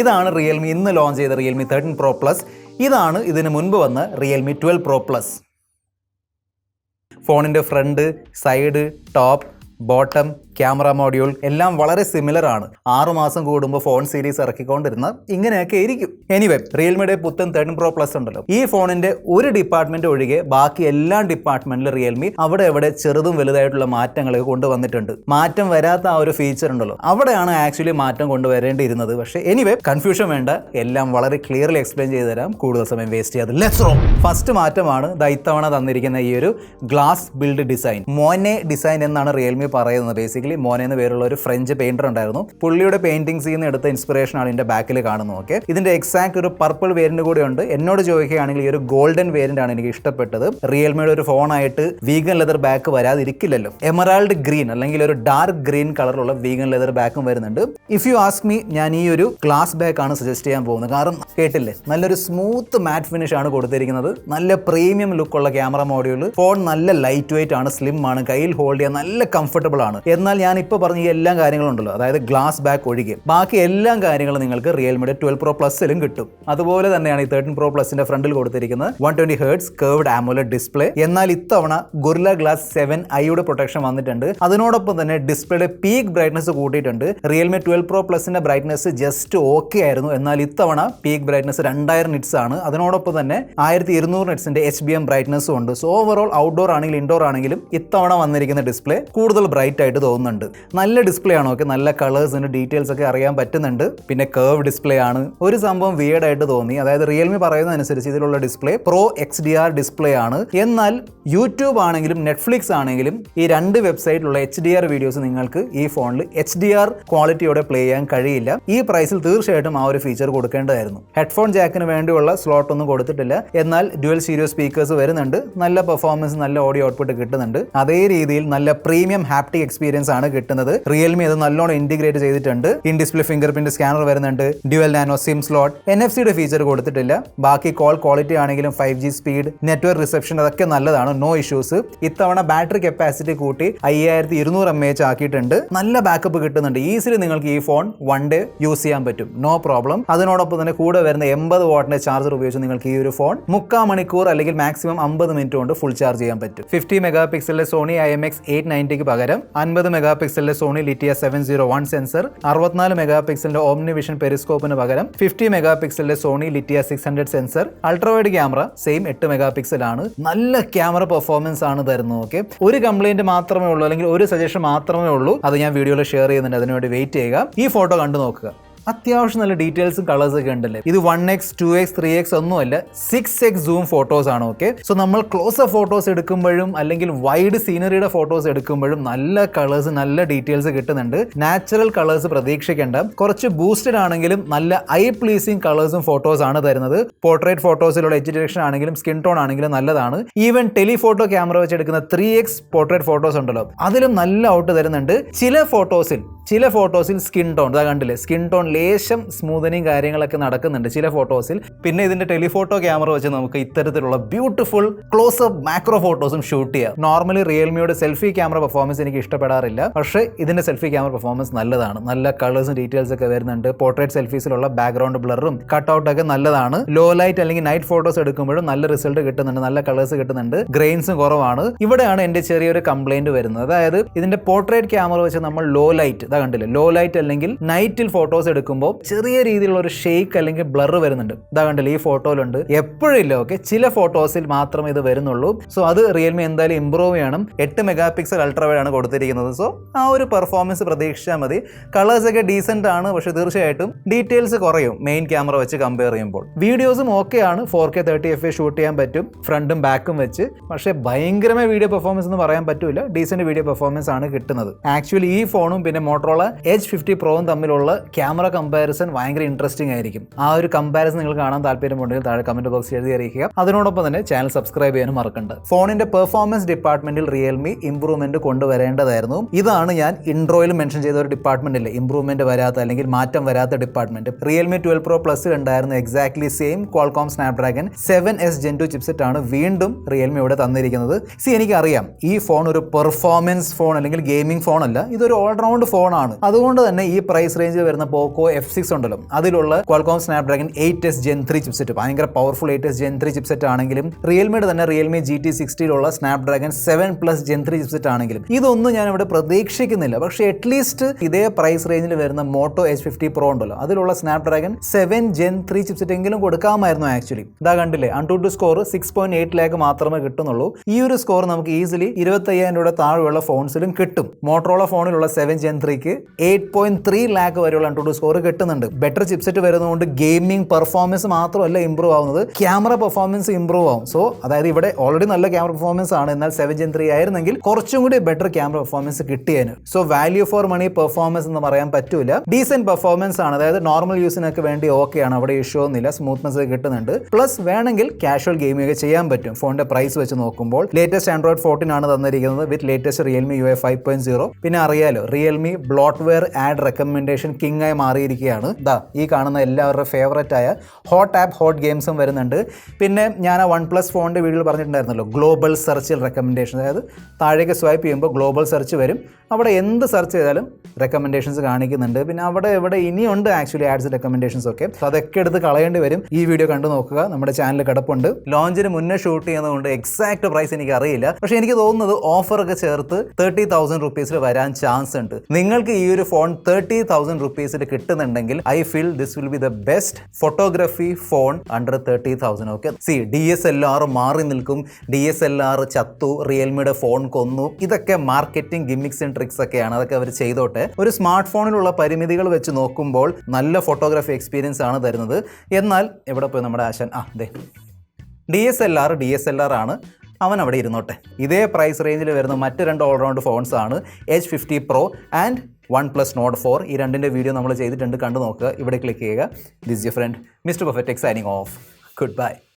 ഇതാണ് റിയൽമി ഇന്ന് ലോഞ്ച് ചെയ്ത റിയൽമി 13 Pro Plus. ഇതാണ് ഇതിന് മുൻപ് വന്ന റിയൽമി 12 Pro Plus. ഫോണിൻ്റെ front, side, top, bottom, camera module എല്ലാം വളരെ സിമിലർ ആണ്. 6 മാസം കൂടുമ്പോൾ ഫോൺ സീരീസ് ഇറക്കിക്കൊണ്ടിരുന്ന ഇങ്ങനെയൊക്കെ ഇരിക്കും. എനിവേ, റിയൽമിയുടെ പുത്തൻ 13 Pro Plus ഉണ്ടല്ലോ, ഈ ഫോണിന്റെ ഒരു ഡിപ്പാർട്ട്മെന്റ് ഒഴികെ ബാക്കി എല്ലാ ഡിപ്പാർട്ട്മെന്റിലും റിയൽമി അവിടെ എവിടെ ചെറുതും വലുതായിട്ടുള്ള മാറ്റങ്ങളൊക്കെ കൊണ്ടുവന്നിട്ടുണ്ട്. മാറ്റം വരാത്ത ആ ഒരു ഫീച്ചർ ഉണ്ടല്ലോ, അവിടെയാണ് ആക്ച്വലി മാറ്റം കൊണ്ടുവരേണ്ടിയിരുന്നത്. പക്ഷേ എനിവേ, കൺഫ്യൂഷൻ വേണ്ട, എല്ലാം വളരെ ക്ലിയർലി എക്സ്പ്ലെയിൻ ചെയ്തു തരാം. കൂടുതൽ സമയം വേസ്റ്റ് ചെയ്യാതെ ലെറ്റ്സ് റോ. ഫസ്റ്റ് മാറ്റമാണ് ഇത്തവണ തന്നിരിക്കുന്ന ഈ ഒരു ഗ്ലാസ് ബിൽഡ് ഡിസൈൻ. മോനെ ഡിസൈൻ എന്നാണ് റിയൽമി പറയുന്നത്. ബേസിക്കലി മോനെ എന്ന് പേരുള്ള ഒരു ഫ്രഞ്ച് പെയിന്റർ ഉണ്ടായിരുന്നു. പുള്ളിയുടെ പെയിന്റിംഗ്സിൽ നിന്ന് എടുത്ത ഇൻസ്പിറേഷൻ ആണ് ഇതിന്റെ ബാക്കിൽ കാണുന്നത്. ഓക്കെ, ഇതിന്റെ എക്സാക്ട് ഒരു പർപ്പിൾ വേരിയന്റ് കൂടെ ഉണ്ട്. എന്നോട് ചോദിക്കുകയാണെങ്കിൽ ഈ ഒരു ഗോൾഡൻ വേരിയന്റ് ആണ് എനിക്ക് ഇഷ്ടപ്പെട്ടത്. റിയൽമിയുടെ ഒരു ഫോണായിട്ട് വീഗൻ ലെതർ ബാക്ക് വരാതിരിക്കില്ലല്ലോ. എമറാൾഡ് ഗ്രീൻ അല്ലെങ്കിൽ ഒരു ഡാർക്ക് ഗ്രീൻ കളറിലുള്ള വീഗൻ ലെതർ ബാക്കും വരുന്നുണ്ട്. ഇഫ് യു ആസ്ക് മീ, ഞാൻ ഈ ഒരു ഗ്ലാസ് ബാക്ക് ആണ് സജസ്റ്റ് ചെയ്യാൻ പോകുന്നത്. കാരണം കേട്ടില്ലേ, നല്ലൊരു സ്മൂത്ത് മാറ്റ് ഫിനിഷ് ആണ് കൊടുത്തിരിക്കുന്നത്. നല്ല പ്രീമിയം ലുക്കുള്ള ക്യാമറ മോഡ്യൂൾ. ഫോൺ നല്ല ലൈറ്റ് വെയിറ്റ് ആണ്, സ്ലിം ആണ്, കയ്യിൽ ഹോൾഡ് ചെയ്യാൻ നല്ല കംഫർട്ടബിൾ ആണ്. എന്നാൽ ഞാൻ ഇപ്പോൾ പറഞ്ഞ ഈ എല്ലാ കാര്യങ്ങളും ഉണ്ടല്ലോ, അതായത് ഗ്ലാസ് ബാക്ക് ഒഴികെ ബാക്കി എല്ലാ കാര്യങ്ങളും നിങ്ങൾക്ക് റിയൽമിയുടെ 12 Pro Plusലും കിട്ടും. അതുപോലെ തന്നെയാണ് ഈ 13 Pro Plusന്റെ ഫ്രണ്ടിൽ കൊടുത്തിരിക്കുന്നത് 120 Hz കർവ്ഡ് AMOLED ഡിസ്പ്ലേ. എന്നാൽ ഇത്തവണ ഗൊറില്ല ഗ്ലാസ് 7i പ്രൊട്ടക്ഷൻ വന്നിട്ടുണ്ട്. അതിനോടൊപ്പം തന്നെ ഡിസ്പ്ലേയുടെ പീക്ക് ബ്രൈറ്റ്നസ് കൂട്ടിയിട്ടുണ്ട്. റിയൽമി 12 Pro Plusന്റെ ബ്രൈറ്റ്നസ് ജസ്റ്റ് ഓക്കെ ആയിരുന്നു. എന്നാൽ ഇത്തവണ പീക്ക് ബ്രൈറ്റ്നസ് 2000 നിറ്റ്സ് ആണ്. അതിനോടൊപ്പം തന്നെ 1200 നിറ്റ്സിന്റെ HBM ബ്രൈറ്റ്നസും ഉണ്ട്. സോ ഓവറോൾ ഔട്ട്ഡോർ ആണെങ്കിലും ഇൻഡോർ ആണെങ്കിലും ഇത്തവണ വന്നിരിക്കുന്ന ഡിസ്പ്ലേ കൂടുതൽ ബ്രൈറ്റ് ആയിട്ട് തോന്നുന്നുണ്ട്. നല്ല ഡിസ്പ്ലേ ആണ്. ഓക്കെ, നല്ല കളേഴ്സിന്റെ ഡീറ്റെയിൽസ് ഒക്കെ അറിയാൻ പറ്റുന്നുണ്ട്. പിന്നെ കർവ് ഡിസ്പ്ലേ ആണ്. ഒരു സംഭവം വിയേർഡ് ആയിട്ട് തോന്നി, അതായത് റിയൽമി പറയുന്നതനുസരിച്ച് ഇതിലുള്ള ഡിസ്പ്ലേ പ്രോ XDR ഡിസ്പ്ലേ ആണ്. എന്നാൽ യൂട്യൂബ് ആണെങ്കിലും നെറ്റ്ഫ്ലിക്സ് ആണെങ്കിലും ഈ രണ്ട് വെബ്സൈറ്റിലുള്ള HDR വീഡിയോസ് നിങ്ങൾക്ക് ഈ ഫോണിൽ HDR ക്വാളിറ്റിയോടെ പ്ലേ ചെയ്യാൻ കഴിയില്ല. ഈ പ്രൈസിൽ തീർച്ചയായിട്ടും ആ ഒരു ഫീച്ചർ കൊടുക്കേണ്ടതായിരുന്നു. ഹെഡ്ഫോൺ ജാക്കിന് വേണ്ടിയുള്ള സ്ലോട്ട് ഒന്നും കൊടുത്തിട്ടില്ല. എന്നാൽ ഡ്യുവൽ സ്റ്റീരിയോ സ്പീക്കേഴ്സ് വരുന്നുണ്ട്. നല്ല പെർഫോമൻസ്, നല്ല ഓഡിയോ ഔട്ട്പുട്ട് കിട്ടുന്നുണ്ട്. അതേ രീതിയിൽ നല്ല പ്രീമിയം ഹാപ്റ്റിക് എക്സ്പീരിയൻസ് ആണ് കിട്ടുന്നത്. റിയൽമി അത് നല്ലോണം ഇന്റഗ്രേറ്റ് ചെയ്തിട്ടുണ്ട്. In display fingerprint scanner വരുന്നുണ്ട്. Dual nano SIM slot. NFC feature കൊടുത്തിട്ടില്ല. ബാക്കി കോൾ ക്വാളിറ്റി ആണെങ്കിലും 5G സ്പീഡ്, നെറ്റ്വർക്ക് റിസപ്ഷൻ അതൊക്കെ നല്ലതാണ്, നോ ഇഷ്യൂസ്. ഇത്തവണ ബാറ്ററി കപ്പാസിറ്റി കൂട്ടി 5200 mAh ആക്കിയിട്ടുണ്ട്. നല്ല ബാക്കപ്പ് കിട്ടുന്നുണ്ട്. ഈസിലി നിങ്ങൾക്ക് ഈ ഫോൺ 1 day യൂസ് ചെയ്യാൻ പറ്റും, നോ പ്രോബ്ലം. അതിനോടൊപ്പം തന്നെ കൂടെ വരുന്ന 80 വാട്ടിന്റെ ചാർജർ ഉപയോഗിച്ച് നിങ്ങൾക്ക് ഈ ഒരു ഫോൺ 3/4 മണിക്കൂർ അല്ലെങ്കിൽ മാക്സിമം 50 മിനിറ്റ് കൊണ്ട് ഫുൾ ചാർജ് ചെയ്യാൻ പറ്റും. 50 മെഗാപിക്സലിലെ സോണി IMX890ക്ക് പകരം 50 മെഗാപിക്സലിലെ സോണി ലിറ്റിയ 701 സെൻസർ, 64 മെഗാപിക്സലിന്റെ ഓംനി വിഷൻ പെരിസ്കോപ്പിന് പകരം 50 മെഗാപിക്സലിന്റെ Sony Lytia 600 sensor. Ultrawide camera same 8 megapixel ആണ്. നല്ല ക്യാമറ പെർഫോമൻസ് ആണ് തരുന്നത്. ഓക്കെ, ഒരു കംപ്ലൈന്റ് മാത്രമേ ഉള്ളൂ, അല്ലെങ്കിൽ ഒരു സജഷൻ മാത്രമേ ഉള്ളൂ. അത് ഞാൻ വീഡിയോയിൽ ഷെയർ ചെയ്യുന്നുണ്ട്, അതിനുവേണ്ടി വെയിറ്റ് ചെയ്യുക. ഈ ഫോട്ടോ കണ്ടു നോക്കുക. അത്യാവശ്യം നല്ല ഡീറ്റെയിൽസും കളേഴ്സ് ഒക്കെ ഉണ്ടല്ലേ. ഇത് 1x 2x 3x ഒന്നുമല്ല, 6x സൂം ഫോട്ടോസ് ആണ്. ഓക്കെ, സോ നമ്മൾ ക്ലോസ് അപ്പ് ഫോട്ടോസ് എടുക്കുമ്പോഴും അല്ലെങ്കിൽ വൈഡ് സീനറിയുടെ ഫോട്ടോസ് എടുക്കുമ്പോഴും നല്ല കളേഴ്സ്, നല്ല ഡീറ്റെയിൽസ് കിട്ടുന്നുണ്ട്. നാച്ചുറൽ കളേഴ്സ് പ്രതീക്ഷിക്കേണ്ട. കുറച്ച് ബൂസ്റ്റഡ് ആണെങ്കിലും നല്ല ഐ പ്ലീസിങ് കളേഴ്സും ഫോട്ടോസ് ആണ് തരുന്നത്. പോർട്രേറ്റ് ഫോട്ടോസിലുള്ള എഡ്ജ് ഡിറ്റക്ഷൻ ആണെങ്കിലും സ്കിൻ ടോൺ ആണെങ്കിലും നല്ലതാണ്. ഈവൻ ടെലിഫോട്ടോ ക്യാമറ വെച്ച് എടുക്കുന്ന 3x പോർട്രേറ്റ് ഫോട്ടോസ് ഉണ്ടല്ലോ, അതിലും നല്ല ഔട്ട് തരുന്നുണ്ട്. ചില ഫോട്ടോസിൽ സ്കിൻ ടോൺ, ഇതാ കണ്ടില്ലേ, സ്കിൻ ടോൺ ലേശം സ്മൂതനിങ് കാര്യങ്ങളൊക്കെ നടക്കുന്നുണ്ട് ചില ഫോട്ടോസിൽ. പിന്നെ ഇതിന്റെ ടെലിഫോട്ടോ ക്യാമറ വെച്ച് നമുക്ക് ഇത്തരത്തിലുള്ള ബ്യൂട്ടിഫുൾ ക്ലോസ് അപ്പ് മാക്രോ ഫോട്ടോസും ഷൂട്ട് ചെയ്യാം. നോർമലി റിയൽമിയുടെ സെൽഫി ക്യാമറ പെർഫോമൻസ് എനിക്ക് ഇഷ്ടപ്പെടാറില്ല, പക്ഷേ ഇതിന്റെ സെൽഫി ക്യാമറ പെർഫോമൻസ് നല്ലതാണ്. നല്ല കളേഴ്സും ഡീറ്റെയിൽസ് ഒക്കെ വരുന്നുണ്ട്. പോർട്രേറ്റ് സെൽഫീസിലുള്ള ബാക്ക്ഗ്രൗണ്ട് ബ്ലറും കട്ടൗട്ട് ഒക്കെ നല്ലതാണ്. ലോ ലൈറ്റ് അല്ലെങ്കിൽ നൈറ്റ് ഫോട്ടോസ് എടുക്കുമ്പോഴും നല്ല റിസൾട്ട് കിട്ടുന്നുണ്ട്, നല്ല കളേഴ്സ് കിട്ടുന്നുണ്ട്. ഗ്രെയിൻസും കുറവാണ്. ഇവിടെയാണ് എന്റെ ചെറിയൊരു കംപ്ലൈന്റ് വരുന്നത്. അതായത് ഇതിന്റെ പോർട്രേറ്റ് ക്യാമറ വെച്ച് നമ്മൾ ലോ ലൈറ്റ്, കണ്ടില്ലേ, ലോ ലൈറ്റ് അല്ലെങ്കിൽ നൈറ്റിൽ ഫോട്ടോസ് എടുക്കുമ്പോൾ ചെറിയ രീതിയിലുള്ള ഒരു ഷെയ്ക്ക് അല്ലെങ്കിൽ ബ്ലർ വരുന്നുണ്ട്. ഇതാ കണ്ടില്ലേ, ഈ ഫോട്ടോയിലുണ്ട്. എപ്പോഴും ഇല്ല, ഓക്കെ, ചില ഫോട്ടോസിൽ മാത്രമേ ഇത് വരുന്നുള്ളൂ. സോ അത് റിയൽമി എന്തായാലും ഇംപ്രൂവ് ചെയ്യണം. 8 മെഗാപിക്സൽ അൾട്രാവൈഡ് ആണ് കൊടുത്തിരിക്കുന്നത്. സോ ആ ഒരു പെർഫോമൻസ് പ്രതീക്ഷിച്ചാൽ മതി. കളേഴ്സ് ഒക്കെ ഡീസെന്റ് ആണ്, പക്ഷെ തീർച്ചയായിട്ടും ഡീറ്റെയിൽസ് കുറയും മെയിൻ ക്യാമറ വെച്ച് കമ്പയർ ചെയ്യുമ്പോൾ. വീഡിയോസും ഓക്കെ ആണ്, 4K 30fps ഷൂട്ട് ചെയ്യാൻ പറ്റും ഫ്രണ്ടും ബാക്കും വെച്ച്. പക്ഷേ ഭയങ്കരമായ വീഡിയോ പെർഫോമൻസ് എന്ന് പറയാൻ പറ്റില്ല, ഡീസെന്റ് വീഡിയോ പെർഫോമൻസ് ആണ് കിട്ടുന്നത്. ആക്ച്വലി ഈ ഫോണും പിന്നെ മോട്ടറോള Edge 50 Proയും തമ്മിലുള്ള ക്യാമറ കമ്പാരിസൺ ഭയങ്കര ഇൻട്രസ്റ്റിംഗ് ആയിരിക്കും. ആ ഒരു കമ്പാരിസൺ നിങ്ങൾ കാണാൻ താല്പര്യമുണ്ടെങ്കിൽ താഴെ കമന്റ് ബോക്സിൽ എഴുതി അറിയിക്കുക. അതിനോടൊപ്പം തന്നെ ചാനൽ സബ്സ്ക്രൈബ് ചെയ്യാനും മറക്കണ്ട. ഫോണിന്റെ പെർഫോമൻസ് ഡിപ്പാർട്ട്മെന്റിൽ റിയൽമി ഇംപ്രൂവ്മെന്റ് കൊണ്ടുവരേണ്ടതായിരുന്നു. ഇതാണ് ഞാൻ ഇൻട്രോയിൽ മെൻഷൻ ചെയ്ത ഒരു ഡിപ്പാർട്ട്മെന്റ് ഇല്ലേ, ഇംപ്രൂവ്മെന്റ് വരാത്ത അല്ലെങ്കിൽ മാറ്റം വരാത്ത ഡിപ്പാർട്ട്മെന്റ്. റിയൽമി 12 Pro Plus ഉണ്ടായിരുന്ന exactly same Qualcomm Snapdragon 7S Gen 2 chipset ആണ് വീണ്ടും റിയൽമി ഇവിടെ തന്നിരിക്കുന്നത്. എനിക്കറിയാം ഈ ഫോൺ ഒരു പെർഫോമൻസ് ഫോൺ അല്ലെങ്കിൽ ഗെയിമിംഗ് ഫോൺ അല്ല, ഇതൊരു ഓൾറൗണ്ട് ഫോണാണ്. അതുകൊണ്ട് തന്നെ ഈ പ്രൈസ് റേഞ്ചിൽ വരുന്ന പോക്കോ F6 ഉണ്ടല്ലോ, അതിലുള്ള Qualcomm Snapdragon 8s Gen 3 chipset, ഭയങ്കര പവർഫുൾ 8s Gen 3 ചിപ്സെറ്റ് ആണെങ്കിലും റിയൽമിയുടെ തന്നെ Realme GT60 Snapdragon 7+ Gen 3 chipset ആണെങ്കിലും ഇതൊന്നും ഞാൻ ഇവിടെ പ്രതീക്ഷിക്കുന്നില്ല. പക്ഷേ അറ്റ്ലീസ്റ്റ് ഇതേ പ്രൈസ് റേഞ്ചിൽ വരുന്ന മോട്ടോ H50 Pro ഉണ്ടല്ലോ, അതിലുള്ള സ്നാപ്ഡ്രാഗൺ 7 Gen 3 ചിപ്സെറ്റ് എങ്കിലും കൊടുക്കാമായിരുന്നു. ആക്ച്വലി ഇതാ കണ്ടില്ലേ, AnTuTu സ്കോർ 6.8 ലാക്ക് മാത്രമേ കിട്ടുന്നുള്ളൂ. ഈ ഒരു സ്കോർ നമുക്ക് ഈസിലി 25,000 രൂപ താഴെയുള്ള ഫോൺസിലും കിട്ടും. മോട്ടറോള ഫോണിലുള്ള 7 Gen 3ക്ക് 8.3 ലാക്ക് വരെയുള്ള AnTuTu സ്കോർ കിട്ടുന്നുണ്ട്. ബെറ്റർ ചിപ്സെറ്റ് വരുന്നതുകൊണ്ട് ഗെയിമിംഗ് പെർഫോമൻസ് മാത്രമല്ല ഇംപ്രൂവ് ആവുന്നത്, ക്യാമറ പെർഫോമൻസ് ഇംപ്രൂവ് ആവും. സോ അതായത് ഇവിടെ ഓൾറെഡി നല്ല ക്യാമറ പെർഫോമൻസ് ആണ്, എന്നാൽ 7 Gen 3 ആയിരുന്നെങ്കിൽ കുറച്ചും കൂടി ബെറ്റർ ക്യാമറ പെർഫോമൻസ് കിട്ടിയേന്. So value for money performance എന്ന് പറയാൻ പറ്റൂല. ഡീസെന്റ് പെർഫോമൻസ് ആണ്, അതായത് നോർമൽ യൂസിനൊക്കെ വേണ്ടി ഓക്കെ ആണ്, അവിടെ ഇഷ്യൂ ഒന്നുമില്ല, സ്മൂത്ത്നെസ് കിട്ടുന്നുണ്ട്. പ്ലസ് വേണമെങ്കിൽ കാഷ്വൽ ഗെയിമിംഗ് ഒക്കെ ചെയ്യാൻ പറ്റും. ഫോണിന്റെ പ്രൈസ് വെച്ച് നോക്കുമ്പോൾ ലേറ്റസ്റ്റ് ആൻഡ്രോയിഡ് 14 ആണ് തന്നിരിക്കുന്നത് വിത്ത് ലേറ്റസ്റ്റ് റിയൽമി UI 5.0. പിന്നെ അറിയാലോ, Realme bloatware add recommendation king ആയി മാറിയിരിക്കുകയാണ്. ഈ കാണുന്ന എല്ലാവരുടെ ഫേവറേറ്റ് ആയ ഹോട്ട് ആപ്പ് ഹോട്ട് ഗെയിംസും വരുന്നുണ്ട്. പിന്നെ ഞാൻ ആ OnePlus ഫോണിന്റെ വീഡിയോയിൽ പറഞ്ഞിട്ടുണ്ടായിരുന്നല്ലോ, ഗ്ലോബൽ സെർച്ചിൽ റെക്കമെൻഡേഷൻ, അതായത് താഴേക്ക് സ്വൈപ്പ് ചെയ്യുമ്പോൾ ഗ്ലോബൽ സെർച്ച് വരും, അവിടെ എന്ത് സെർച്ച് ചെയ്താലും റെക്കമെൻഡേഷൻസ് കാണിക്കുന്നുണ്ട്. പിന്നെ അവിടെ ഇവിടെ ഇനിയുണ്ട് ആക്ച്വലി ആഡ്സ് റെക്കമെൻഡേഷൻസ് ഒക്കെ, അതൊക്കെ എടുത്ത് കളയേണ്ടി വരും. ഈ വീഡിയോ കണ്ടു നോക്കുക, നമ്മുടെ ചാനൽ കിടപ്പുണ്ട്. ലോഞ്ചിന് മുന്നേ ഷൂട്ട് ചെയ്യുന്നതുകൊണ്ട് എക്സാക്ട് പ്രൈസ് എനിക്ക് അറിയില്ല, പക്ഷേ എനിക്ക് തോന്നുന്നത് ഓഫറൊക്കെ ചേർത്ത് 30,000 റുപ്പീസിൽ വരാൻ ചാൻസ് ഉണ്ട്. നിങ്ങൾക്ക് ഈ ഒരു ഫോൺ 30,000 റുപ്പീസിൽ കിട്ടുന്നുണ്ടെങ്കിൽ I feel this will be the best photography phone under 30,000. Okay, DSLR മാറി നിൽക്കും, DSLR ചത്തു, റിയൽമിയുടെ ഫോൺ കൊന്നു, ഇതൊക്കെ മാർക്കറ്റിംഗ് ഗിമ്മിക്സ് ആൻഡ് ട്രിക്സ് ഒക്കെയാണ്, അതൊക്കെ അവർ ചെയ്തോട്ടെ. ഒരു സ്മാർട്ട് ഫോണിലുള്ള പരിമിതികൾ വെച്ച് നോക്കുമ്പോൾ നല്ല ഫോട്ടോഗ്രാഫി എക്സ്പീരിയൻസ് ആണ് തരുന്നത്. എന്നാൽ എവിടെ പോയി നമ്മുടെ ആശാൻ? DSLR ആണ്, അവൻ അവിടെ ഇരുന്നോട്ടെ. ഇതേ പ്രൈസ് റേഞ്ചിൽ വരുന്ന മറ്റ് 2 ഓൾറൗണ്ട് ഫോൺസ് ആണ് H50 Pro and OnePlus Nord 4. ഈ രണ്ടിൻ്റെ വീഡിയോ നമ്മൾ ചെയ്തിട്ടുണ്ട്, കണ്ടു നോക്കുക. ഇവിടെ ക്ലിക്ക് ചെയ്യുക. This your friend mister perfect tech signing off. Good bye.